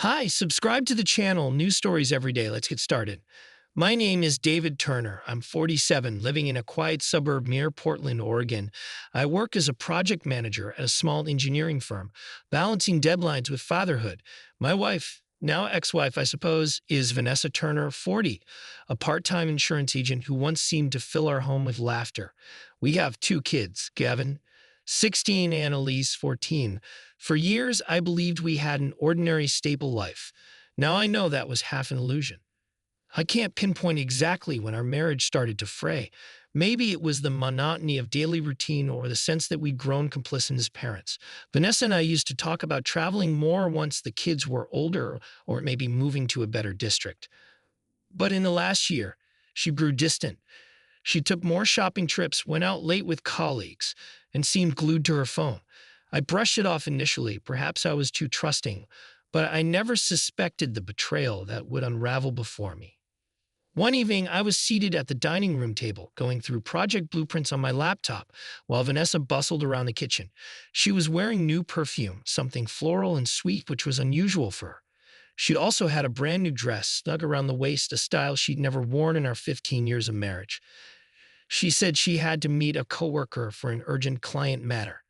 Hi, subscribe to the channel, news stories every day. Let's get started. My name is David Turner. I'm 47, living in a quiet suburb near Portland, Oregon. I work as a project manager at a small engineering firm, balancing deadlines with fatherhood. My wife, now ex-wife, I suppose, is Vanessa Turner, 40, a part-time insurance agent who once seemed to fill our home with laughter. We have two kids, Gavin, 16, and Elise, 14. For years, I believed we had an ordinary, stable life. Now I know that was half an illusion. I can't pinpoint exactly when our marriage started to fray. Maybe it was the monotony of daily routine or the sense that we'd grown complicit as parents. Vanessa and I used to talk about traveling more once the kids were older or maybe moving to a better district. But in the last year, she grew distant. She took more shopping trips, went out late with colleagues, and seemed glued to her phone. I brushed it off initially. Perhaps I was too trusting, but I never suspected the betrayal that would unravel before me. One evening, I was seated at the dining room table, going through project blueprints on my laptop, while Vanessa bustled around the kitchen. She was wearing new perfume, something floral and sweet, which was unusual for her. She'd also had a brand new dress, snug around the waist, a style she'd never worn in our 15 years of marriage. She said she had to meet a coworker for an urgent client matter.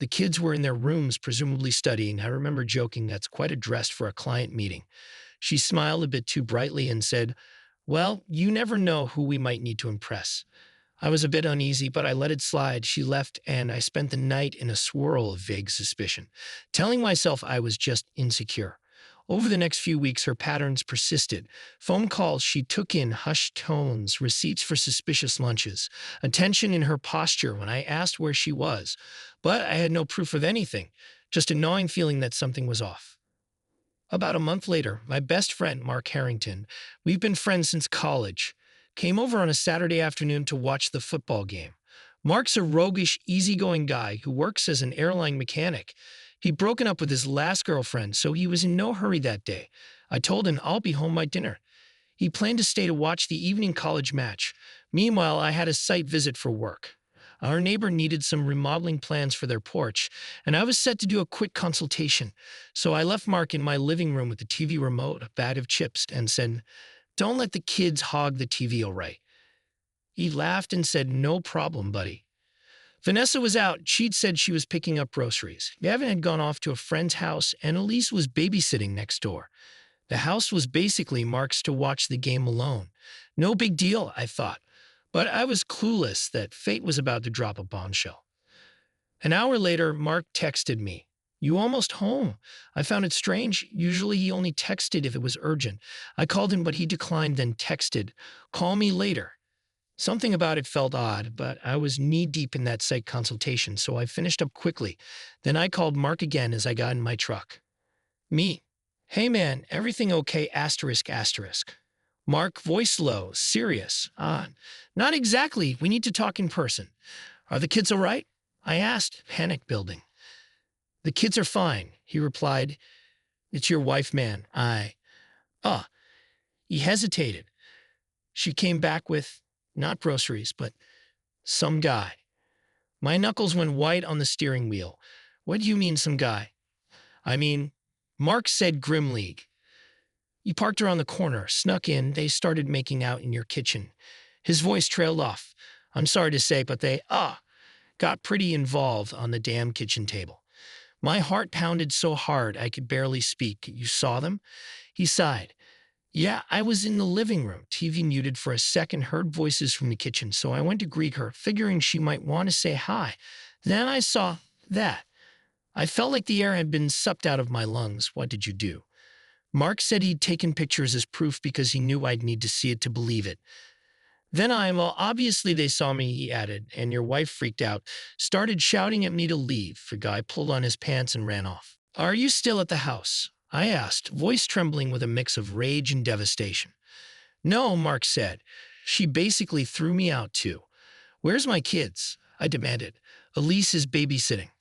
The kids were in their rooms, presumably studying. I remember joking, "That's quite a dress for a client meeting." She smiled a bit too brightly and said, "Well, you never know who we might need to impress." I was a bit uneasy, but I let it slide. She left, and I spent the night in a swirl of vague suspicion, telling myself I was just insecure. Over the next few weeks, her patterns persisted. Phone calls she took in, hushed tones, receipts for suspicious lunches, a tension in her posture when I asked where she was. But I had no proof of anything, just a gnawing feeling that something was off. About a month later, my best friend, Mark Harrington, we've been friends since college, came over on a Saturday afternoon to watch the football game. Mark's a roguish, easygoing guy who works as an airline mechanic. He'd broken up with his last girlfriend, so he was in no hurry that day. I told him I'll be home by dinner. He planned to stay to watch the evening college match. Meanwhile, I had a site visit for work. Our neighbor needed some remodeling plans for their porch, and I was set to do a quick consultation. So I left Mark in my living room with the TV remote, a bag of chips, and said, "Don't let the kids hog the TV, all right?" He laughed and said, "No problem, buddy." Vanessa was out. She'd said she was picking up groceries. Gavin had gone off to a friend's house, and Elise was babysitting next door. The house was basically Mark's to watch the game alone. No big deal, I thought. But I was clueless that fate was about to drop a bombshell. An hour later, Mark texted me, "You almost home?" I found it strange. Usually he only texted if it was urgent. I called him, but he declined, then texted, "Call me later." Something about it felt odd, but I was knee-deep in that site consultation, so I finished up quickly. Then I called Mark again as I got in my truck. Me. "Hey man, everything okay? Asterisk, asterisk." Mark, voice low, serious. Not exactly. We need to talk in person." "Are the kids all right?" I asked, panic building. "The kids are fine," he replied. "It's your wife, man. Ah." He hesitated. She came back with, not groceries, but some guy. My knuckles went white on the steering wheel. "What do you mean, some guy?" "I mean," Mark said grimly, "you parked around the corner, snuck in, they started making out in your kitchen." His voice trailed off. "I'm sorry to say, but they, got pretty involved on the damn kitchen table." My heart pounded so hard I could barely speak. "You saw them?" He sighed. "Yeah, I was in the living room, TV muted for a second, heard voices from the kitchen, so I went to greet her, figuring she might want to say hi. Then I saw that. I felt like the air had been sucked out of my lungs." "What did you do?" Mark said he'd taken pictures as proof because he knew I'd need to see it to believe it. Well, obviously they saw me," he added, "and your wife freaked out, started shouting at me to leave." The guy pulled on his pants and ran off. "Are you still at the house?" I asked, voice trembling with a mix of rage and devastation. "No," Mark said. "She basically threw me out, too." "Where's my kids?" I demanded. "Elise is babysitting."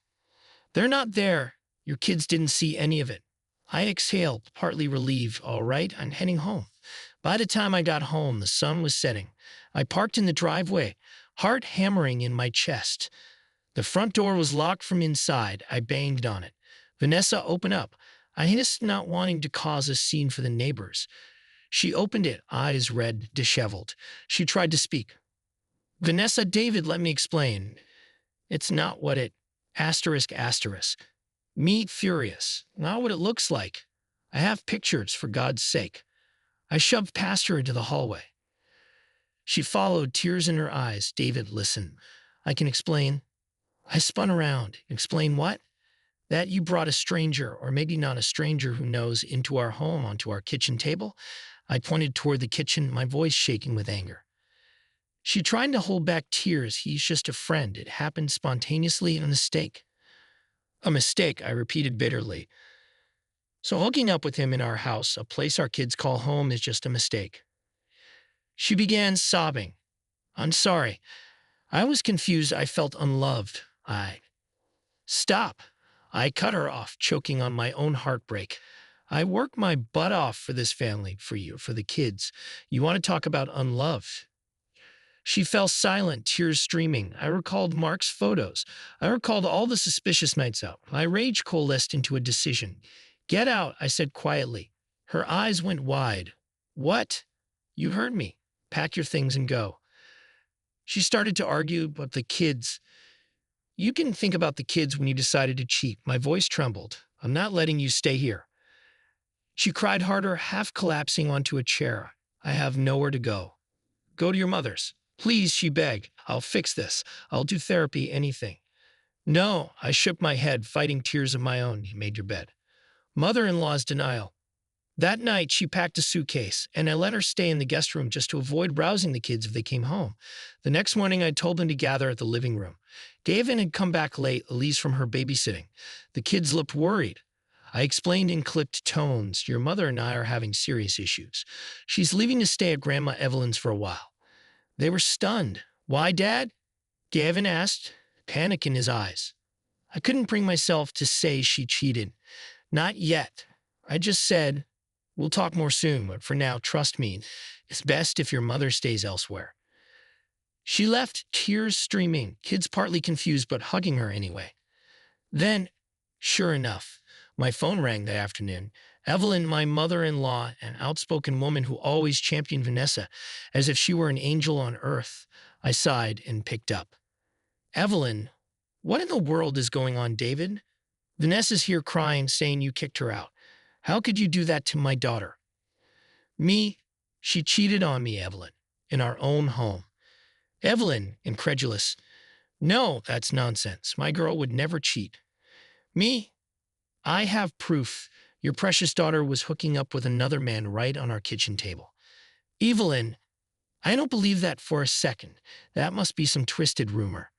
"They're not there. Your kids didn't see any of it." I exhaled, partly relieved. "All right, I'm heading home." By the time I got home, the sun was setting. I parked in the driveway, heart hammering in my chest. The front door was locked from inside. I banged on it. "Vanessa, open up." I hissed, not wanting to cause a scene for the neighbors. She opened it, eyes red, disheveled. She tried to speak. Vanessa, David, let me explain. It's not what it... Asterisk, asterisk. Me, furious. Not what it looks like. I have pictures, for God's sake. I shoved past her into the hallway. She followed, tears in her eyes. David, listen. I can explain. I spun around. Explain what? That you brought a stranger, or maybe not a stranger who knows, into our home, onto our kitchen table. I pointed toward the kitchen, my voice shaking with anger. She tried to hold back tears. He's just a friend. It happened spontaneously, a mistake. A mistake, I repeated bitterly. So hooking up with him in our house, a place our kids call home, is just a mistake. She began sobbing. I'm sorry. I was confused. I felt unloved. Stop. I cut her off, choking on my own heartbreak. I worked my butt off for this family, for you, for the kids. You want to talk about unloved? She fell silent, tears streaming. I recalled Mark's photos. I recalled all the suspicious nights out. My rage coalesced into a decision. Get out, I said quietly. Her eyes went wide. What? You heard me. Pack your things and go. She started to argue about the kids. You can think about the kids when you decided to cheat. My voice trembled. I'm not letting you stay here. She cried harder, half collapsing onto a chair. I have nowhere to go. Go to your mother's. Please, she begged. I'll fix this. I'll do therapy, anything. No, I shook my head, fighting tears of my own. You made your bed. Mother-in-law's denial. That night, she packed a suitcase, and I let her stay in the guest room just to avoid rousing the kids if they came home. The next morning, I told them to gather at the living room. Gavin had come back late, Elise from her babysitting. The kids looked worried. I explained in clipped tones, your mother and I are having serious issues. She's leaving to stay at Grandma Evelyn's for a while. They were stunned. Why, Dad? Gavin asked, panic in his eyes. I couldn't bring myself to say she cheated. Not yet. I just said, we'll talk more soon, but for now, trust me, it's best if your mother stays elsewhere. She left, tears streaming, kids partly confused but hugging her anyway. Then, sure enough, my phone rang that afternoon. Evelyn, my mother-in-law, an outspoken woman who always championed Vanessa as if she were an angel on earth. I sighed and picked up. Evelyn, what in the world is going on, David? Vanessa's here crying, saying you kicked her out. How could you do that to my daughter? Me? She cheated on me, Evelyn, in our own home. Evelyn, incredulous. No, that's nonsense. My girl would never cheat. Me? I have proof. Your precious daughter was hooking up with another man right on our kitchen table. Evelyn, I don't believe that for a second. That must be some twisted rumor.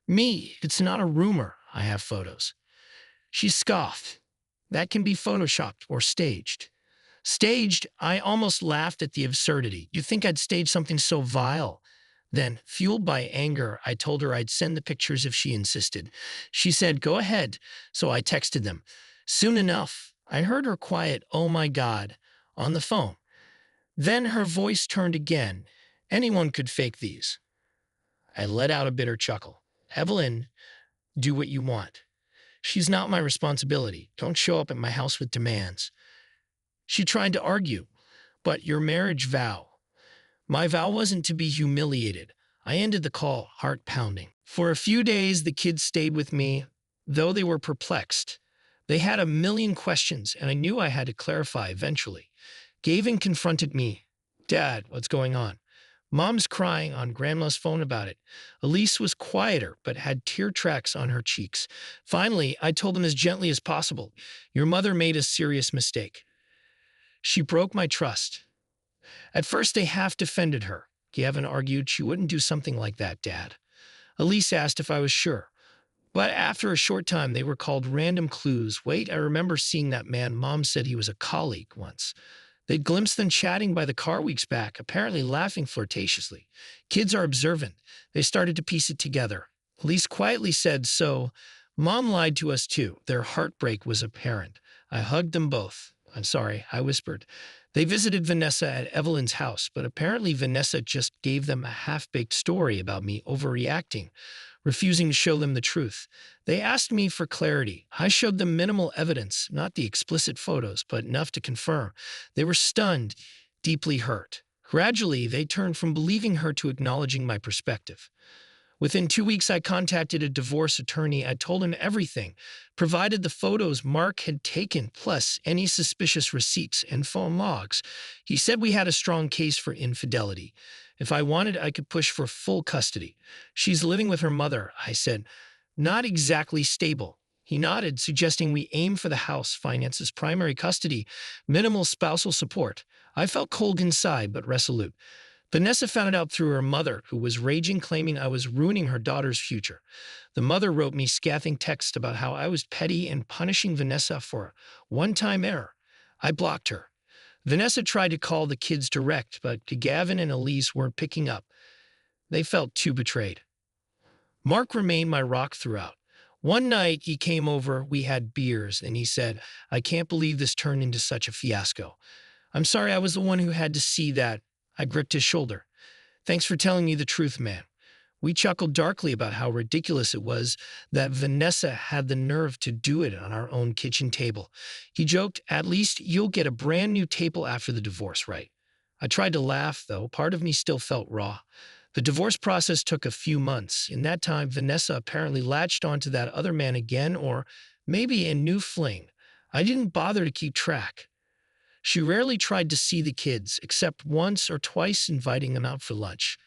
Me, it's not a rumor. I have photos. She scoffed. That can be photoshopped or staged. Staged? I almost laughed at the absurdity. You think I'd stage something so vile? Then, fueled by anger, I told her I'd send the pictures if she insisted. She said, go ahead, so I texted them. Soon enough, I heard her quiet, oh my God, on the phone. Then her voice turned again. Anyone could fake these. I let out a bitter chuckle. Evelyn, do what you want. She's not my responsibility. Don't show up at my house with demands. She tried to argue, but your marriage vow. My vow wasn't to be humiliated. I ended the call, heart pounding. For a few days, the kids stayed with me, though they were perplexed. They had a million questions, and I knew I had to clarify eventually. Gavin confronted me. Dad, what's going on? Mom's crying on Grandma's phone about it. Elise was quieter, but had tear tracks on her cheeks. Finally, I told them as gently as possible, your mother made a serious mistake. She broke my trust. At first, they half defended her. Gavin argued she wouldn't do something like that, Dad. Elise asked if I was sure. But after a short time, they recalled random clues. Wait, I remember seeing that man Mom said he was a colleague once. They'd glimpsed them chatting by the car weeks back, apparently laughing flirtatiously. Kids are observant. They started to piece it together. Elise quietly said, so, Mom lied to us too. Their heartbreak was apparent. I hugged them both. I'm sorry, I whispered. They visited Vanessa at Evelyn's house, but apparently Vanessa just gave them a half-baked story about me overreacting. refusing to show them the truth. They asked me for clarity. I showed them minimal evidence, not the explicit photos, but enough to confirm. They were stunned, deeply hurt. Gradually, they turned from believing her to acknowledging my perspective. Within 2 weeks, I contacted a divorce attorney. I told him everything, provided the photos Mark had taken, plus any suspicious receipts and phone logs. He said we had a strong case for infidelity. If I wanted, I could push for full custody. She's living with her mother, I said. Not exactly stable. He nodded, suggesting we aim for the house, finances, primary custody, minimal spousal support. I felt cold inside, but resolute. Vanessa found it out through her mother, who was raging, claiming I was ruining her daughter's future. The mother wrote me scathing texts about how I was petty and punishing Vanessa for a one-time error. I blocked her. Vanessa tried to call the kids direct, but Gavin and Elise weren't picking up. They felt too betrayed. Mark remained my rock throughout. One night he came over, we had beers, and he said, "I can't believe this turned into such a fiasco. I'm sorry I was the one who had to see that." I gripped his shoulder. "Thanks for telling me the truth, man." We chuckled darkly about how ridiculous it was that Vanessa had the nerve to do it on our own kitchen table. He joked, "At least you'll get a brand new table after the divorce, right?" I tried to laugh, though. Part of me still felt raw. The divorce process took a few months. In that time, Vanessa apparently latched onto that other man again, or maybe a new fling. I didn't bother to keep track. She rarely tried to see the kids, except once or twice inviting them out for lunch.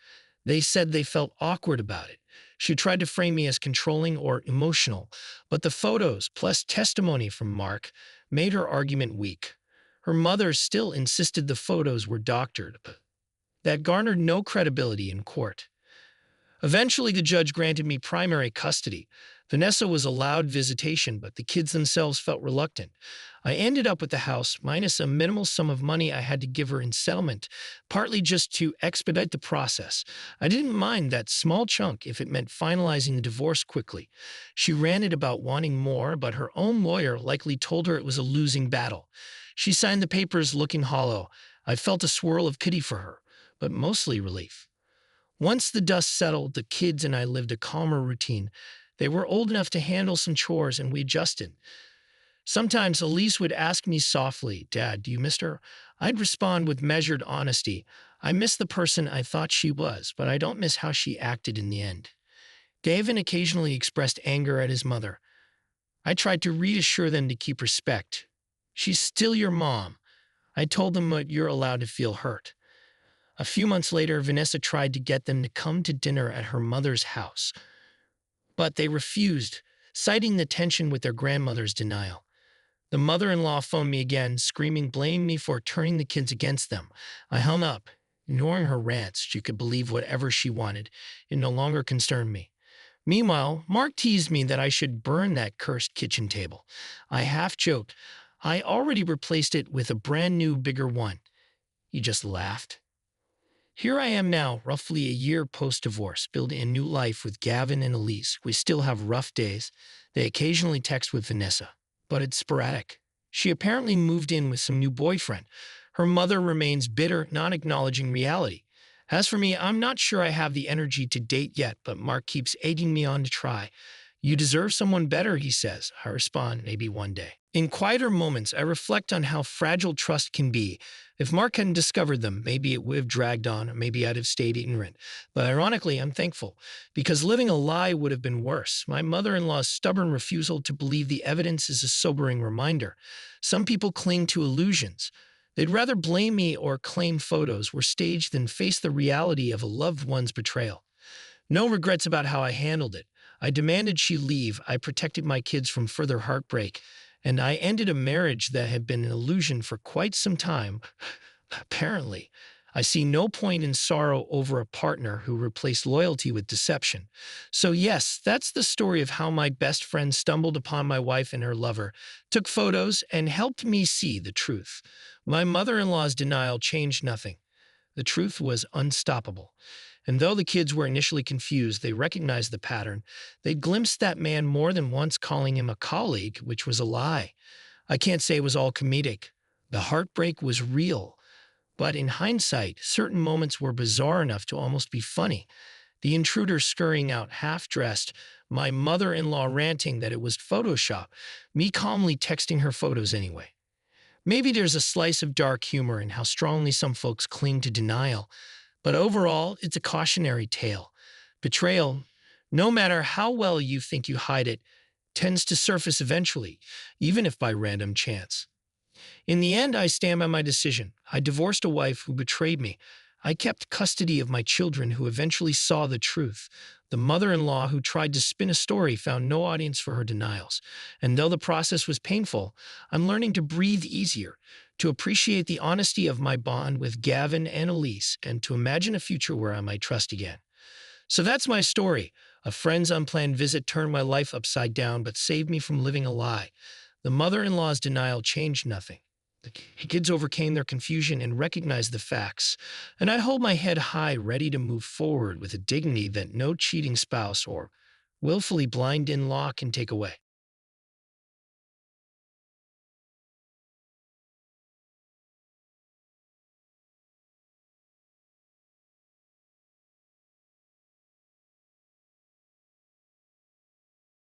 They said they felt awkward about it. She tried to frame me as controlling or emotional, but the photos, plus testimony from Mark, made her argument weak. Her mother still insisted the photos were doctored, but that garnered no credibility in court. Eventually, the judge granted me primary custody. Vanessa was allowed visitation, but the kids themselves felt reluctant. I ended up with the house minus a minimal sum of money I had to give her in settlement, partly just to expedite the process. I didn't mind that small chunk if it meant finalizing the divorce quickly. She ranted about wanting more, but her own lawyer likely told her it was a losing battle. She signed the papers looking hollow. I felt a swirl of pity for her, but mostly relief. Once the dust settled, the kids and I lived a calmer routine. They were old enough to handle some chores, and we adjusted. Sometimes Elise would ask me softly, "Dad, do you miss her?" I'd respond with measured honesty, "I miss the person I thought she was, but I don't miss how she acted in the end." Gavin occasionally expressed anger at his mother. I tried to reassure them to keep respect. "She's still your mom." I told them that you're allowed to feel hurt. A few months later, Vanessa tried to get them to come to dinner at her mother's house, but they refused, citing the tension with their grandmother's denial. The mother-in-law phoned me again, screaming, blaming me for turning the kids against them. I hung up. Ignoring her rants, she could believe whatever she wanted. It no longer concerned me. Meanwhile, Mark teased me that I should burn that cursed kitchen table. I half joked. I already replaced it with a brand new, bigger one. He just laughed. Here I am now, roughly a year post-divorce, building a new life with Gavin and Elise. We still have rough days. They occasionally text with Vanessa, but it's sporadic. She apparently moved in with some new boyfriend. Her mother remains bitter, not acknowledging reality. As for me, I'm not sure I have the energy to date yet, but Mark keeps egging me on to try. "You deserve someone better," he says. I respond, "Maybe one day." In quieter moments, I reflect on how fragile trust can be. If Mark hadn't discovered them, maybe it would have dragged on, or maybe I'd have stayed ignorant. But ironically, I'm thankful, because living a lie would have been worse. My mother-in-law's stubborn refusal to believe the evidence is a sobering reminder. Some people cling to illusions. They'd rather blame me or claim photos were staged than face the reality of a loved one's betrayal. No regrets about how I handled it. I demanded she leave. I protected my kids from further heartbreak. And I ended a marriage that had been an illusion for quite some time. Apparently, I see no point in sorrow over a partner who replaced loyalty with deception. So yes, that's the story of how my best friend stumbled upon my wife and her lover, took photos, and helped me see the truth. My mother-in-law's denial changed nothing. The truth was unstoppable. And though the kids were initially confused, they recognized the pattern. They glimpsed that man more than once, calling him a colleague, which was a lie. I can't say it was all comedic. The heartbreak was real. But in hindsight, certain moments were bizarre enough to almost be funny. the intruder scurrying out half dressed, my mother in law ranting that it was Photoshop, me calmly texting her photos anyway. Maybe there's a slice of dark humor in how strongly some folks cling to denial, but overall, it's a cautionary tale. Betrayal, no matter how well you think you hide it, tends to surface eventually, even if by random chance. In the end, I stand by my decision. I divorced a wife who betrayed me. I kept custody of my children who eventually saw the truth. The mother in law who tried to spin a story found no audience for her denials. And though the process was painful, I'm learning to breathe easier, to appreciate the honesty of my bond with Gavin and Elise, and to imagine a future where I might trust again. So that's my story. A friend's unplanned visit turned my life upside down but saved me from living a lie. The mother in law's denial changed nothing. The kids overcame their confusion and recognized the facts, and I hold my head high, ready to move forward with a dignity that no cheating spouse or willfully blind in law can take away.